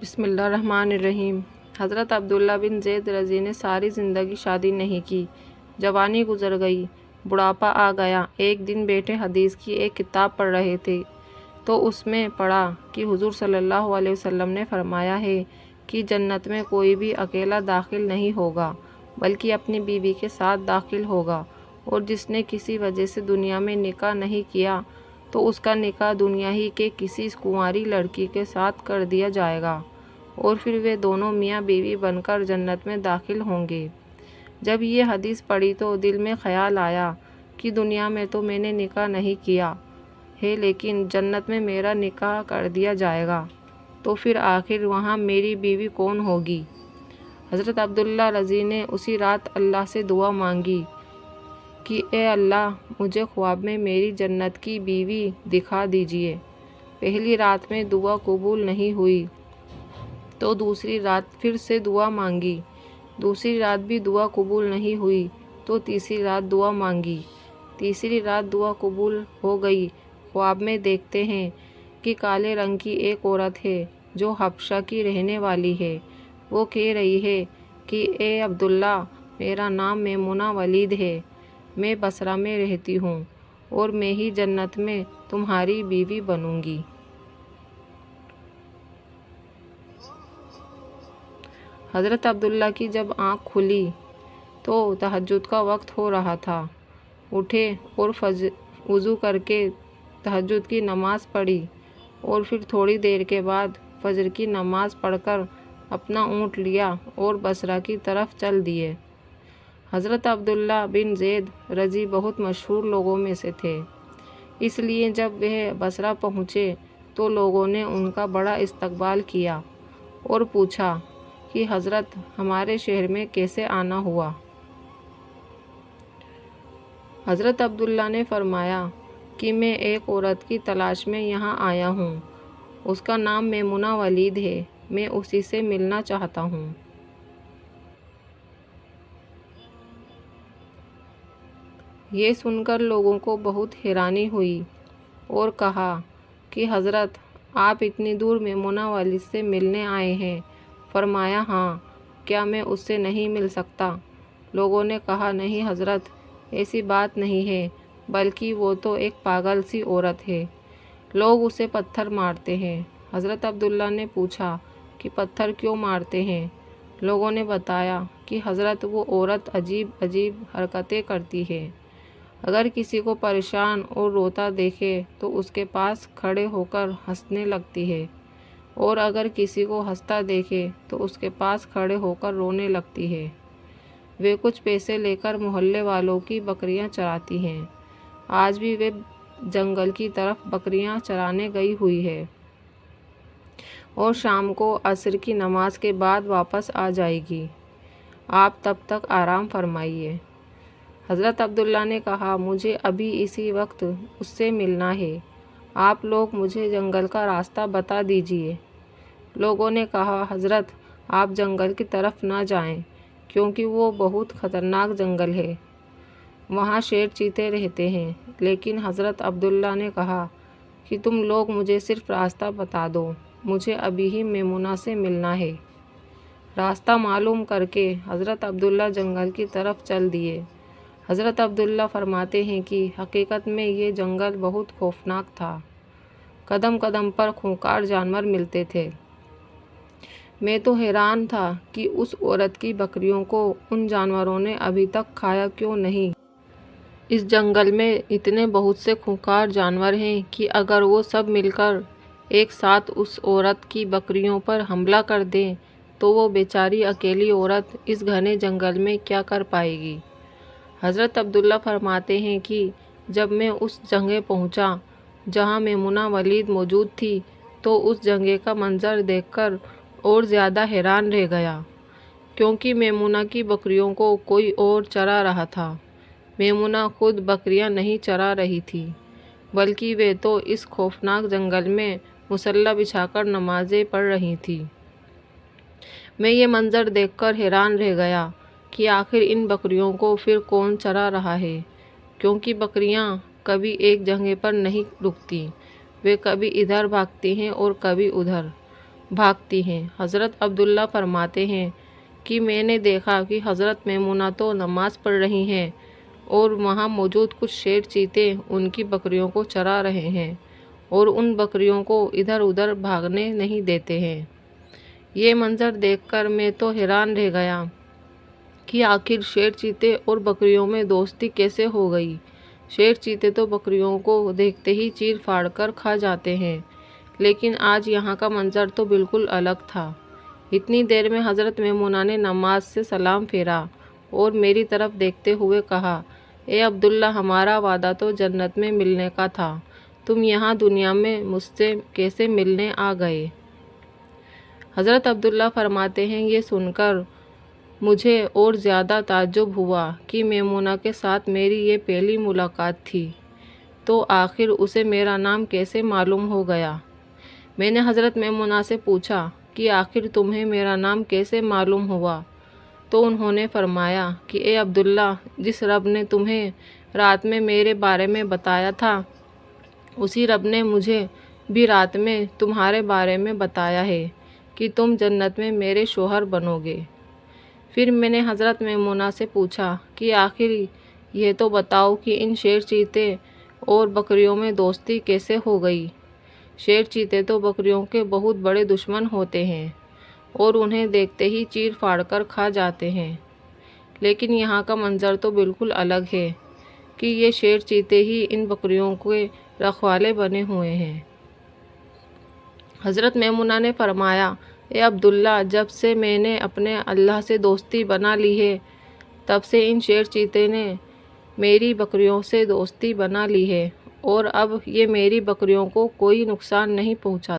بسم اللہ الرحمن الرحیم۔ حضرت عبداللہ بن زید رضی نے ساری زندگی شادی نہیں کی، جوانی گزر گئی، بڑھاپا آ گیا۔ ایک دن بیٹے حدیث کی ایک کتاب پڑھ رہے تھے تو اس میں پڑھا کہ حضور صلی اللہ علیہ وسلم نے فرمایا ہے کہ جنت میں کوئی بھی اکیلا داخل نہیں ہوگا بلکہ اپنی بیوی کے ساتھ داخل ہوگا، اور جس نے کسی وجہ سے دنیا میں نکاح نہیں کیا تو اس کا نکاح دنیا ہی کے کسی کنواری لڑکی کے ساتھ کر دیا جائے گا، اور پھر وہ دونوں میاں بیوی بن کر جنت میں داخل ہوں گے۔ جب یہ حدیث پڑھی تو دل میں خیال آیا کہ دنیا میں تو میں نے نکاح نہیں کیا ہے، لیکن جنت میں میرا نکاح کر دیا جائے گا تو پھر آخر وہاں میری بیوی کون ہوگی؟ حضرت عبداللہ رضی نے اسی رات اللہ سے دعا مانگی کہ اے اللہ، مجھے خواب میں میری جنت کی بیوی دکھا دیجیے۔ پہلی رات میں دعا قبول نہیں ہوئی تو دوسری رات پھر سے دعا مانگی، دوسری رات بھی دعا قبول نہیں ہوئی تو تیسری رات دعا مانگی، تیسری رات دعا قبول ہو گئی۔ خواب میں دیکھتے ہیں کہ کالے رنگ کی ایک عورت ہے جو حبشہ کی رہنے والی ہے۔ وہ کہہ رہی ہے کہ اے عبداللہ، میرا نام میمونہ ولید ہے، میں بصرہ میں رہتی ہوں اور میں ہی جنت میں تمہاری بیوی بنوں گی۔ حضرت عبداللہ کی جب آنکھ کھلی تو تہجد کا وقت ہو رہا تھا۔ اٹھے اور وضو کر کے تہجد کی نماز پڑھی، اور پھر تھوڑی دیر کے بعد فجر کی نماز پڑھ کر اپنا اونٹ لیا اور بصرہ کی طرف چل دیے۔ حضرت عبداللہ بن زید رضی بہت مشہور لوگوں میں سے تھے، اس لیے جب وہ بصرہ پہنچے تو لوگوں نے ان کا بڑا استقبال کیا اور پوچھا کہ حضرت، ہمارے شہر میں کیسے آنا ہوا؟ حضرت عبداللہ نے فرمایا کہ میں ایک عورت کی تلاش میں یہاں آیا ہوں، اس کا نام میمونہ ولید ہے، میں اسی سے ملنا چاہتا ہوں۔ یہ سن کر لوگوں کو بہت حیرانی ہوئی اور کہا کہ حضرت، آپ اتنی دور میمونہ ولید سے ملنے آئے ہیں؟ فرمایا ہاں، کیا میں اس سے نہیں مل سکتا؟ لوگوں نے کہا نہیں حضرت، ایسی بات نہیں ہے، بلکہ وہ تو ایک پاگل سی عورت ہے، لوگ اسے پتھر مارتے ہیں۔ حضرت عبداللہ نے پوچھا کہ پتھر کیوں مارتے ہیں؟ لوگوں نے بتایا کہ حضرت، وہ عورت عجیب عجیب حرکتیں کرتی ہے، اگر کسی کو پریشان اور روتا دیکھے تو اس کے پاس کھڑے ہو کر ہنسنے لگتی ہے، اور اگر کسی کو ہنستا دیکھے تو اس کے پاس کھڑے ہو کر رونے لگتی ہے۔ وہ کچھ پیسے لے کر محلے والوں کی بکریاں چراتی ہیں، آج بھی وہ جنگل کی طرف بکریاں چرانے گئی ہوئی ہے اور شام کو عصر کی نماز کے بعد واپس آ جائے گی، آپ تب تک آرام فرمائیے۔ حضرت عبداللہ نے کہا مجھے ابھی اسی وقت اس سے ملنا ہے، آپ لوگ مجھے جنگل کا راستہ بتا دیجیے۔ لوگوں نے کہا حضرت، آپ جنگل کی طرف نہ جائیں، کیونکہ وہ بہت خطرناک جنگل ہے، وہاں شیر چیتے رہتے ہیں۔ لیکن حضرت عبداللہ نے کہا کہ تم لوگ مجھے صرف راستہ بتا دو، مجھے ابھی ہی میمونہ سے ملنا ہے۔ راستہ معلوم کر کے حضرت عبداللہ جنگل کی طرف چل دیے۔ حضرت عبداللہ فرماتے ہیں کہ حقیقت میں یہ جنگل بہت خوفناک تھا، قدم قدم پر خونخوار جانور ملتے تھے۔ میں تو حیران تھا کہ اس عورت کی بکریوں کو ان جانوروں نے ابھی تک کھایا کیوں نہیں۔ اس جنگل میں اتنے بہت سے خونخوار جانور ہیں کہ اگر وہ سب مل کر ایک ساتھ اس عورت کی بکریوں پر حملہ کر دیں تو وہ بیچاری اکیلی عورت اس گھنے جنگل میں کیا کر پائے گی؟ حضرت عبداللہ فرماتے ہیں کہ جب میں اس جگہ پہنچا جہاں میمونہ ولید موجود تھی تو اس جگہ کا منظر دیکھ کر اور زیادہ حیران رہ گیا، کیونکہ میمونہ کی بکریوں کو کوئی اور چرا رہا تھا۔ میمونہ خود بکریاں نہیں چرا رہی تھی، بلکہ وہ تو اس خوفناک جنگل میں مصلی بچھا کر نمازیں پڑھ رہی تھی۔ میں یہ منظر دیکھ کر حیران رہ گیا کہ آخر ان بکریوں کو پھر کون چرا رہا ہے، کیونکہ بکریاں کبھی ایک جگہ پر نہیں رکتی، وہ کبھی ادھر بھاگتی ہیں اور کبھی ادھر۔ بھاگتی ہیں۔ حضرت عبداللہ فرماتے ہیں کہ میں نے دیکھا کہ حضرت میمونہ تو نماز پڑھ رہی ہیں اور وہاں موجود کچھ شیر چیتے ان کی بکریوں کو چرا رہے ہیں اور ان بکریوں کو ادھر ادھر بھاگنے نہیں دیتے ہیں۔ یہ منظر دیکھ کر میں تو حیران رہ گیا کہ آخر شیر چیتے اور بکریوں میں دوستی کیسے ہو گئی۔ شیر چیتے تو بکریوں کو دیکھتے ہی چیر پھاڑ کر کھا جاتے ہیں، لیکن آج یہاں کا منظر تو بالکل الگ تھا۔ اتنی دیر میں حضرت میمونہ نے نماز سے سلام پھیرا اور میری طرف دیکھتے ہوئے کہا، اے عبداللہ، ہمارا وعدہ تو جنت میں ملنے کا تھا، تم یہاں دنیا میں مجھ سے کیسے ملنے آ گئے؟ حضرت عبداللہ فرماتے ہیں، یہ سن کر مجھے اور زیادہ تعجب ہوا کہ میمونہ کے ساتھ میری یہ پہلی ملاقات تھی، تو آخر اسے میرا نام کیسے معلوم ہو گیا؟ میں نے حضرت میمونہ سے پوچھا کہ آخر تمہیں میرا نام کیسے معلوم ہوا؟ تو انہوں نے فرمایا کہ اے عبداللہ، جس رب نے تمہیں رات میں میرے بارے میں بتایا تھا، اسی رب نے مجھے بھی رات میں تمہارے بارے میں بتایا ہے کہ تم جنت میں میرے شوہر بنو گے۔ پھر میں نے حضرت میمونہ سے پوچھا کہ آخر یہ تو بتاؤ کہ ان شیر چیتے اور بکریوں میں دوستی کیسے ہو گئی؟ شیر چیتے تو بکریوں کے بہت بڑے دشمن ہوتے ہیں اور انہیں دیکھتے ہی چیر پھاڑ کر کھا جاتے ہیں، لیکن یہاں کا منظر تو بالکل الگ ہے کہ یہ شیر چیتے ہی ان بکریوں کے رکھوالے بنے ہوئے ہیں۔ حضرت میمونہ نے فرمایا، اے عبداللہ، جب سے میں نے اپنے اللہ سے دوستی بنا لی ہے، تب سے ان شیر چیتے نے میری بکریوں سے دوستی بنا لی ہے اور اب یہ میری بکریوں کو کوئی نقصان نہیں پہنچاتے۔